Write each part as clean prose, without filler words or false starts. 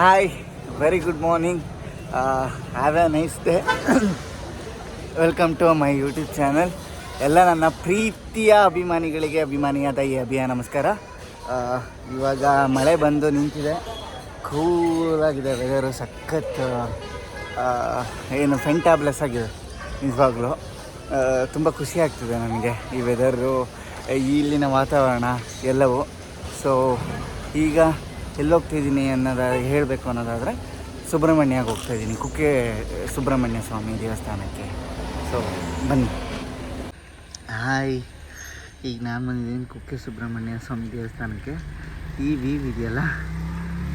Hi, very good morning. Have a nice day. Welcome to my YouTube channel. ಎಲ್ಲ ನನ್ನ ಪ್ರೀತಿಯ ಅಭಿಮಾನಿಗಳಿಗೆ, ಅಭಿಮಾನಿಯಾದ ಈ ಅಭಿಯ ನಮಸ್ಕಾರ. ಇವಾಗ ಮಳೆ ಬಂದು ನಿಂತಿದೆ, ಕೂಲಾಗಿದೆ ವೆದರು, ಸಖತ್ ಏನು ಫೆಂಟಾಬ್ಲೆಸ್ ಆಗಿದೆ ನಿಜವಾಗ್ಲೂ. ತುಂಬ ಖುಷಿ ಆಗ್ತಿದೆ ನನಗೆ ಈ ವೆದರು, ಇಲ್ಲಿನ ವಾತಾವರಣ ಎಲ್ಲವೂ. ಸೊ ಈಗ ಎಲ್ಲೋಗ್ತಿದ್ದೀನಿ ಹೇಳಬೇಕು ಅನ್ನೋದಾದರೆ ಸುಬ್ರಹ್ಮಣ್ಯಗೆ ಹೋಗ್ತಾಯಿದ್ದೀನಿ, ಕುಕ್ಕೆ ಸುಬ್ರಹ್ಮಣ್ಯ ಸ್ವಾಮಿ ದೇವಸ್ಥಾನಕ್ಕೆ. ಸೊ ಬನ್ನಿ. ಹಾಯ್, ಈಗ ನಾನು ಬಂದಿದ್ದೀನಿ ಕುಕ್ಕೆ ಸುಬ್ರಹ್ಮಣ್ಯ ಸ್ವಾಮಿ ದೇವಸ್ಥಾನಕ್ಕೆ. ಈ ವೀವ್ ಇದೆಯಲ್ಲ,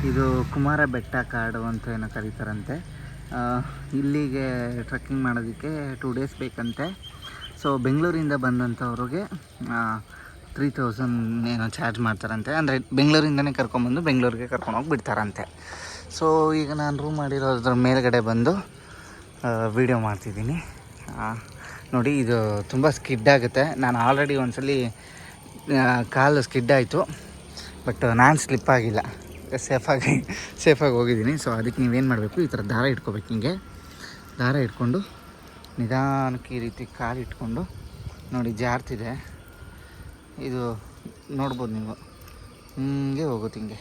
ಇದು ಕುಮಾರ ಬೆಟ್ಟ ಕಾಡು ಅಂತ ಏನೋ ಕರೀತಾರಂತೆ. ಇಲ್ಲಿಗೆ ಟ್ರೆಕ್ಕಿಂಗ್ ಮಾಡೋದಕ್ಕೆ 2 days ಬೇಕಂತೆ. ಸೊ ಬೆಂಗಳೂರಿಂದ ಬಂದಂಥವ್ರಿಗೆ 3000 ಏನೋ ಚಾರ್ಜ್ ಮಾಡ್ತಾರಂತೆ. ಅಂದರೆ ಬೆಂಗಳೂರಿಂದನೇ ಕರ್ಕೊಂಬಂದು ಬೆಂಗಳೂರಿಗೆ ಕರ್ಕೊಂಡೋಗಿ ಬಿಡ್ತಾರಂತೆ. ಸೊ ಈಗ ನಾನು ರೂಮ್ ಮಾಡಿರೋದ್ರ ಮೇಲ್ಗಡೆ ಬಂದು ವೀಡಿಯೋ ಮಾಡ್ತಿದ್ದೀನಿ. ನೋಡಿ, ಇದು ತುಂಬ ಸ್ಕಿಡ್ ಆಗುತ್ತೆ. ನಾನು ಆಲ್ರೆಡಿ ಒಂದ್ಸಲಿ ಕಾಲು ಸ್ಕಿಡ್ ಆಯಿತು, ಬಟ್ ನಾನು ಸ್ಲಿಪ್ ಆಗಿಲ್ಲ, ಸೇಫಾಗಿ ಹೋಗಿದ್ದೀನಿ. ಸೊ ಅದಕ್ಕೆ ನೀವೇನು ಮಾಡಬೇಕು, ಈ ಥರ ದಾರ ಇಟ್ಕೋಬೇಕು. ಹಿಂಗೆ ದಾರ ಇಟ್ಕೊಂಡು ನಿಧಾನಕ್ಕೆ ಈ ರೀತಿ ಕಾಲು ಇಟ್ಕೊಂಡು ನೋಡಿ, ಜಾರ್ತಿದೆ ಇದು, ನೋಡ್ಬೋದು ನೀವು. ಹಿಂಗೆ ಹೋಗುತ್ತೆ, ಹಿಂಗೆ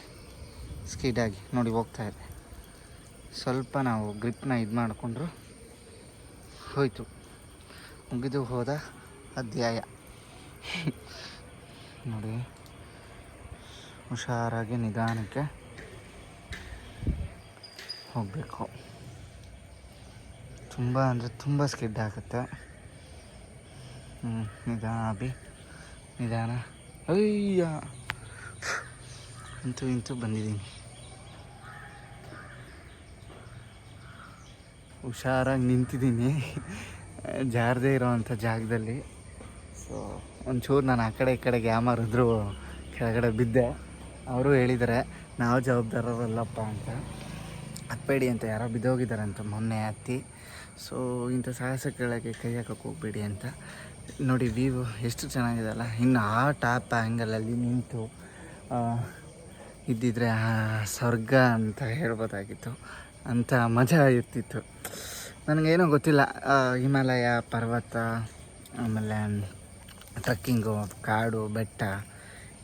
ಸ್ಕಿಡಾಗಿ ನೋಡಿ ಹೋಗ್ತಾಯಿದೆ. ಸ್ವಲ್ಪ ನಾವು ಗ್ರಿಪ್ನ ಇದು ಮಾಡಿಕೊಂಡ್ರು ಹೋಯಿತು, ಮುಗಿದು ಹೋದ ಅಧ್ಯಾಯ. ನೋಡಿ, ಹುಷಾರಾಗಿ ನಿಧಾನಕ್ಕೆ ಹೋಗಬೇಕು. ತುಂಬ ಅಂದರೆ ತುಂಬ ಸ್ಕಿಡ್ ಆಗುತ್ತೆ. ನಿಧಾನ. ಅಯ್ಯ, ಇಂತೂ ಬಂದಿದ್ದೀನಿ. ಹುಷಾರಾಗಿ ನಿಂತಿದ್ದೀನಿ ಜಾರದೇ ಇರೋವಂಥ ಜಾಗದಲ್ಲಿ. ಸೊ ಒಂಚೂರು ನಾನು ಆ ಕಡೆ ಈ ಕಡೆಗೆ ಯಾಮಾರಿದ್ರು ಕೆಳಗಡೆ ಬಿದ್ದೆ. ಅವರು ಹೇಳಿದ್ದಾರೆ, ನಾವು ಜವಾಬ್ದಾರರಲ್ಲಪ್ಪ ಅಂತ, ಹತ್ತಬೇಡಿ ಅಂತ. ಯಾರೋ ಬಿದ್ದೋಗಿದ್ದಾರೆ ಅಂತ ಮೊನ್ನೆ ಹತ್ತಿ. ಸೊ ಇಂಥ ಸಾಹಸ ಕೆಳಗೆ ಕೈ ಹಾಕೋಕ್ಕೆ ಹೋಗಬೇಡಿ ಅಂತ. ನೋಡಿ, ವ್ಯೂ ಎಷ್ಟು ಚೆನ್ನಾಗಿದೆ ಅಲ್ಲ. ಇನ್ನು ಆ ಟಾಪ್ ಆ್ಯಂಗಲಲ್ಲಿ ನಿಂತು ಇದ್ದಿದ್ರೆ ಸ್ವರ್ಗ ಅಂತ ಹೇಳ್ಬೋದಾಗಿತ್ತು, ಅಂಥ ಮಜಾ ಇರ್ತಿತ್ತು. ನನಗೇನೋ ಗೊತ್ತಿಲ್ಲ, ಹಿಮಾಲಯ ಪರ್ವತ, ಆಮೇಲೆ ಟ್ರಕ್ಕಿಂಗು, ಕಾಡು, ಬೆಟ್ಟ,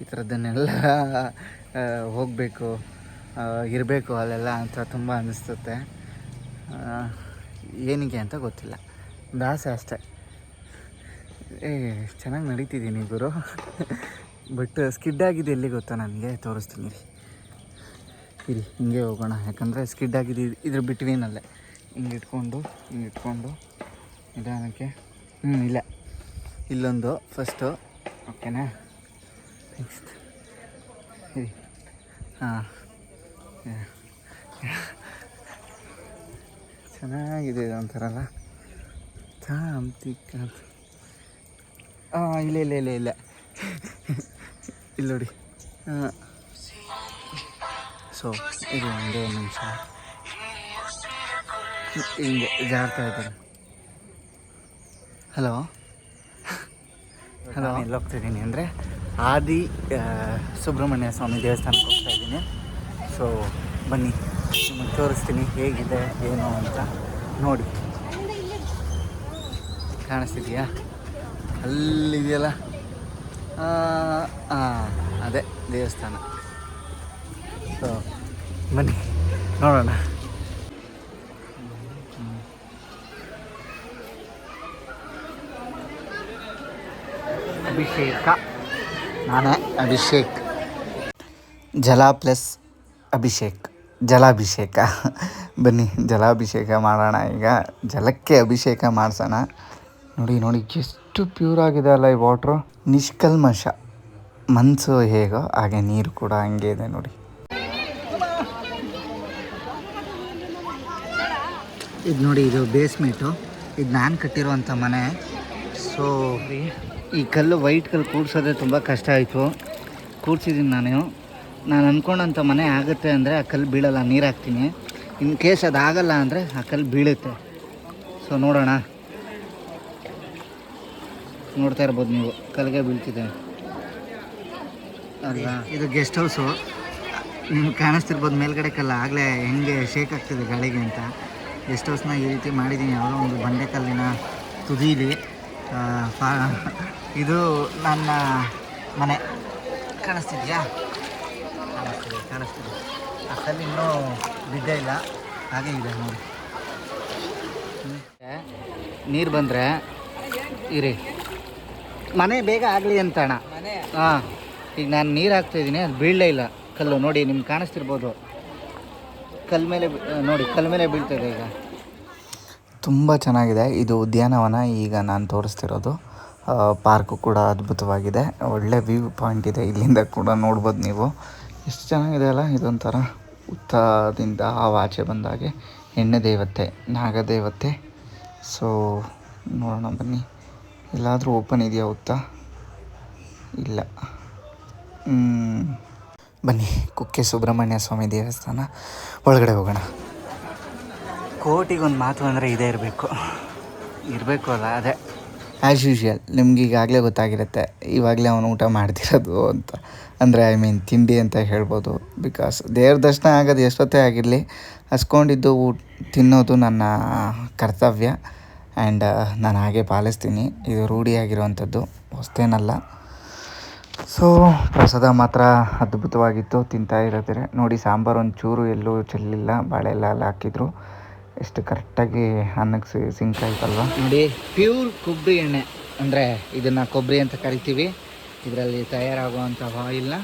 ಈ ಥರದ್ದನ್ನೆಲ್ಲ ಹೋಗಬೇಕು, ಇರಬೇಕು ಅಲ್ಲೆಲ್ಲ ಅಂತ ತುಂಬ ಅನ್ನಿಸ್ತುತ್ತೆ. ಏನಿಗೆ ಅಂತ ಗೊತ್ತಿಲ್ಲ, ಒಂದು ಆಸೆ ಅಷ್ಟೇ. ಚೆನ್ನಾಗಿ ನಡೀತಿದ್ದೀನಿ ಗುರು. ಬಟ್ ಸ್ಕಿಡ್ ಆಗಿದೆ ಎಲ್ಲಿ ಗೊತ್ತಾ, ನನಗೆ ತೋರಿಸ್ತೀನಿ ಇರಿ. ಹಿಂಗೆ ಹೋಗೋಣ, ಯಾಕಂದರೆ ಸ್ಕಿಡ್ ಆಗಿದೆ ಇದ್ರ ಬಿಟ್ವೀನಲ್ಲೇ. ಹಿಂಗೆ ಇಟ್ಕೊಂಡು ನಿಧಾನಕ್ಕೆ. ಇಲ್ಲ, ಇಲ್ಲೊಂದು ಫಸ್ಟು, ಓಕೆನಾ? ನೆಕ್ಸ್ಟ್ ಇರಿ. ಹಾಂ, ಚೆನ್ನಾಗಿದೆ ಒಂಥರಲ್ಲ, ತಾಂತಿಕ. ಇಲ್ಲ ಇಲ್ಲ ನೋಡಿ. ಸೊ ಇದು ಒಂದೇ ನಿಮಿಷ ಹಿಂಗೆ ಜಾರ್ತಾ ಇದ್ದಾರೆ. ಹಲೋ, ಎಲ್ಲಿ ಹೋಗ್ತಾಯಿದ್ದೀನಿ ಅಂದರೆ ಆದಿ ಸುಬ್ರಹ್ಮಣ್ಯ ಸ್ವಾಮಿ ದೇವಸ್ಥಾನಕ್ಕೆ ಹೋಗ್ತಾಯಿದ್ದೀನಿ. ಸೊ ಬನ್ನಿ, ನಿಮಗೆ ತೋರಿಸ್ತೀನಿ ಹೇಗಿದೆ ಏನು ಅಂತ. ನೋಡಿ, ಕಾಣಿಸ್ತಿದೆಯಾ? ಅಲ್ಲಿದೆಯಲ್ಲ, ಅದೇ ದೇವಸ್ಥಾನ. ಸೊ ಬನ್ನಿ ನೋಡೋಣ. ಅಭಿಷೇಕ, ನಾನೇ ಅಭಿಷೇಕ್. ಜಲ ಪ್ಲಸ್ ಅಭಿಷೇಕ್, ಜಲಾಭಿಷೇಕ. ಬನ್ನಿ ಜಲಾಭಿಷೇಕ ಮಾಡೋಣ. ಈಗ ಜಲಕ್ಕೆ ಅಭಿಷೇಕ ಮಾಡಿಸೋಣ. ನೋಡಿ ಎಷ್ಟು ಪ್ಯೂರ್ ಆಗಿದೆ ಅಲ್ಲ ಈ ವಾಟ್ರು, ನಿಷ್ಕಲ್ಮಶ. ಮನಸ್ಸು ಹೇಗೋ ಹಾಗೆ ನೀರು ಕೂಡ ಹಂಗೆ ಇದೆ ನೋಡಿ. ಇದು ನೋಡಿ, ಇದು ಬೇಸ್ಮೆಂಟು. ಇದು ನಾನು ಕಟ್ಟಿರುವಂಥ ಮನೆ. ಸೊ ಈ ಕಲ್ಲು, ವೈಟ್ ಕಲ್ಲು ಕೂಡ್ಸೋದೇ ತುಂಬ ಕಷ್ಟ ಆಯಿತು. ಕೂಡ್ಸಿದ್ದೀನಿ ನಾನು ಅಂದ್ಕೊಂಡಂಥ ಮನೆ ಆಗುತ್ತೆ ಅಂದರೆ ಆ ಕಲ್ಲು ಬೀಳಲ್ಲ, ನೀರು ಹಾಕ್ತೀನಿ. ಇನ್ ಕೇಸ್ ಅದಾಗಲ್ಲ ಅಂದರೆ ಆ ಕಲ್ಲು ಬೀಳುತ್ತೆ. ಸೊ ನೋಡೋಣ, ನೋಡ್ತಾ ಇರ್ಬೋದು ನೀವು, ಕಲ್ಗೆ ಬೀಳ್ತಿದೆ ಅಲ್ವಾ. ಇದು ಗೆಸ್ಟ್ ಹೌಸು. ನಿಮ್ಗೆ ಕಾಣಿಸ್ತಿರ್ಬೋದು ಮೇಲ್ಗಡೆ ಕಲ್ಲ ಆಗಲೇ ಹೆಂಗೆ ಶೇಕ್ ಆಗ್ತಿದೆ ಗಾಳಿಗೆ ಅಂತ. ಎಷ್ಟು ವರ್ಷನ ಈ ರೀತಿ ಮಾಡಿದ್ದೀನಿ ಯಾವುದೋ ಒಂದು ಬಂಡೆಕಲ್ಲಿನ ತುದೀಲಿ. ಇದು ನನ್ನ ಮನೆ. ಕಾಣಿಸ್ತಿದೆಯಾ? ಕಾಣಿಸ್ತಿದೆ. ಆ ಕಲ್ಲು ಇನ್ನೂ ಬಿದ್ದೇ ಇಲ್ಲ, ಹಾಗೆ ಇದೆ ನೋಡಿ. ನೀರು ಬಂದರೆ ಇರಿ ಮನೆ ಬೇಗ ಆಗಲಿ ಅಂತ ಅಣ್ಣ. ಹಾಂ, ಈಗ ನಾನು ನೀರು ಹಾಕ್ತಾಯಿದ್ದೀನಿ, ಅದು ಬೀಳಲೇ ಇಲ್ಲ ಕಲ್ಲು. ನೋಡಿ ನಿಮ್ಗೆ ಕಾಣಿಸ್ತಿರ್ಬೋದು, ಕಲ್ಲು ಮೇಲೆ ನೋಡಿ, ಕಲ್ಲು ಮೇಲೆ ಬೀಳ್ತಾಯಿದೆ ಈಗ. ತುಂಬ ಚೆನ್ನಾಗಿದೆ ಇದು ಉದ್ಯಾನವನ. ಈಗ ನಾನು ತೋರಿಸ್ತಿರೋದು ಪಾರ್ಕು ಕೂಡ ಅದ್ಭುತವಾಗಿದೆ. ಒಳ್ಳೆ ವ್ಯೂ ಪಾಯಿಂಟ್ ಇದೆ, ಇಲ್ಲಿಂದ ಕೂಡ ನೋಡ್ಬೋದು ನೀವು. ಎಷ್ಟು ಚೆನ್ನಾಗಿದೆ ಅಲ್ಲ. ಇದೊಂಥರ ಉತ್ತದಿಂದ ಆಚೆ ಬಂದಾಗೆ ಎಣ್ಣೆ ದೇವತೆ, ನಾಗದೇವತೆ. ಸೊ ನೋಡೋಣ ಬನ್ನಿ, ಎಲ್ಲಾದರೂ ಓಪನ್ ಇದೆಯಾ ಉತ್ತ? ಇಲ್ಲ. ಬನ್ನಿ, ಕುಕ್ಕೆ ಸುಬ್ರಹ್ಮಣ್ಯ ಸ್ವಾಮಿ ದೇವಸ್ಥಾನ ಒಳಗಡೆ ಹೋಗೋಣ. ಕೋಟಿಗೊಂದು ಮಾತು ಅಂದರೆ ಇದೇ ಇರಬೇಕು ಅಲ್ಲ. ಅದೇ ಆ್ಯಸ್ ಯೂಶ್ವಲ್ ನಿಮ್ಗೆ ಈಗಾಗಲೇ ಗೊತ್ತಾಗಿರುತ್ತೆ, ಇವಾಗಲೇ ಅವನು ಊಟ ಮಾಡ್ತಿರೋದು ಅಂತ. ಅಂದರೆ ತಿಂಡಿ ಅಂತ ಹೇಳ್ಬೋದು. ಬಿಕಾಸ್ ದೇವ್ರ ದರ್ಶನ ಆಗೋದು ಎಷ್ಟೊತ್ತೇ ಆಗಿರಲಿ, ಹಸ್ಕೊಂಡಿದ್ದು ತಿನ್ನೋದು ನನ್ನ ಕರ್ತವ್ಯ. ಆ್ಯಂಡ್ ನಾನು ಹಾಗೆ ಪಾಲಿಸ್ತೀನಿ. ಇದು ರೂಢಿಯಾಗಿರುವಂಥದ್ದು, ಹೊಸ್ತೇನಲ್ಲ. ಸೊ ಪ್ರಸಾದ ಮಾತ್ರ ಅದ್ಭುತವಾಗಿತ್ತು. ತಿಂತಾ ಇರೋದ್ರೆ ನೋಡಿ, ಸಾಂಬಾರು ಒಂಚೂರು ಎಲ್ಲೂ ಚೆಲ್ಲಿಲ್ಲ, ಬಾಳೆ ಎಲ್ಲ ಹಾಕಿದ್ರು. ಎಷ್ಟು ಕರೆಕ್ಟಾಗಿ ಅನ್ನಕ್ಕೆ ಸಿಂಕ್ ಆಯ್ತಲ್ವ ನೋಡಿ. ಪ್ಯೂರ್ ಕೊಬ್ಬರಿ ಎಣ್ಣೆ, ಅಂದರೆ ಇದನ್ನು ಕೊಬ್ಬರಿ ಅಂತ ಕರಿತೀವಿ. ಇದರಲ್ಲಿ ತಯಾರಾಗುವಂಥ ಆಯಿಲ್ನ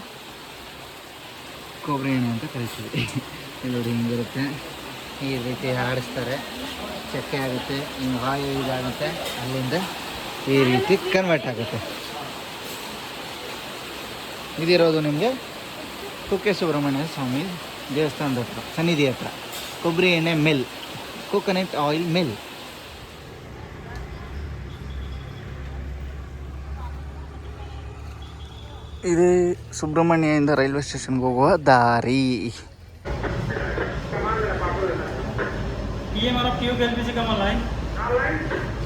ಕೊಬ್ಬರಿ ಎಣ್ಣೆ ಅಂತ ಕರಿತೀವಿ. ಇಲ್ಲಿ ನೋಡಿ ಹಿಂಗಿರುತ್ತೆ, ಈ ರೀತಿ ಆಡಿಸ್ತಾರೆ, ಚಕ್ಕೆ ಆಗುತ್ತೆ, ಹಿಂಗೆ ಆಯಿಲ್ ಇದಾಗುತ್ತೆ, ಅಲ್ಲಿಂದ ಈ ರೀತಿ ಕನ್ವರ್ಟ್ ಆಗುತ್ತೆ. ಇದಿರೋದು ನಿಮಗೆ ಕುಕ್ಕೆ ಸುಬ್ರಹ್ಮಣ್ಯ ಸ್ವಾಮಿ ದೇವಸ್ಥಾನದ ಹತ್ರ, ಸನ್ನಿಧಿ ಹತ್ರ. ಕೊಬ್ಬರಿ ಎಣ್ಣೆ ಮಿಲ್, ಕೋಕೋನಟ್ ಆಯಿಲ್ ಮಿಲ್. ಇದು ಸುಬ್ರಹ್ಮಣ್ಯದಿಂದ ರೈಲ್ವೆ ಸ್ಟೇಷನ್ಗೆ ಹೋಗುವ ದಾರಿ. ये हमारा ट्यूब एलपीजी का लाइन।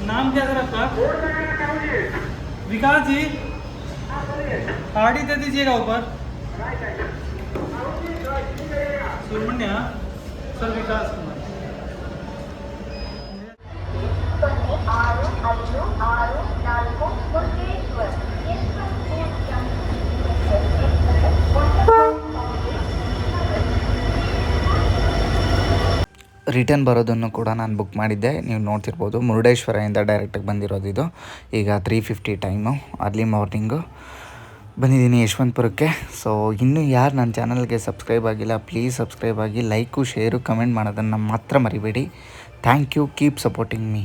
नाम क्या सर आपका? विकास जी, आरडी दे दीजिएगा ऊपर। सुब्रमण्य सर, विकास कुमार। ರಿಟರ್ನ್ ಬರೋದನ್ನು ಕೂಡ ನಾನು ಬುಕ್ ಮಾಡಿದ್ದೆ, ನೀವು ನೋಡ್ತಿರ್ಬೋದು. ಮುರುಡೇಶ್ವರದಿಂದ ಡೈರೆಕ್ಟಾಗಿ ಬಂದಿರೋದು ಇದು. ಈಗ 3:50 ಟೈಮು, ಅರ್ಲಿ ಮಾರ್ನಿಂಗು ಬಂದಿದ್ದೀನಿ ಯಶವಂತಪುರಕ್ಕೆ. ಸೊ ಇನ್ನೂ ಯಾರು ನನ್ನ ಚಾನಲ್ಗೆ ಸಬ್ಸ್ಕ್ರೈಬ್ ಆಗಿಲ್ಲ, ಪ್ಲೀಸ್ ಸಬ್ಸ್ಕ್ರೈಬ್ ಆಗಿ, ಲೈಕು ಶೇರು ಕಮೆಂಟ್ ಮಾಡೋದನ್ನು ಮಾತ್ರ ಮರಿಬೇಡಿ. Thank you, keep supporting me.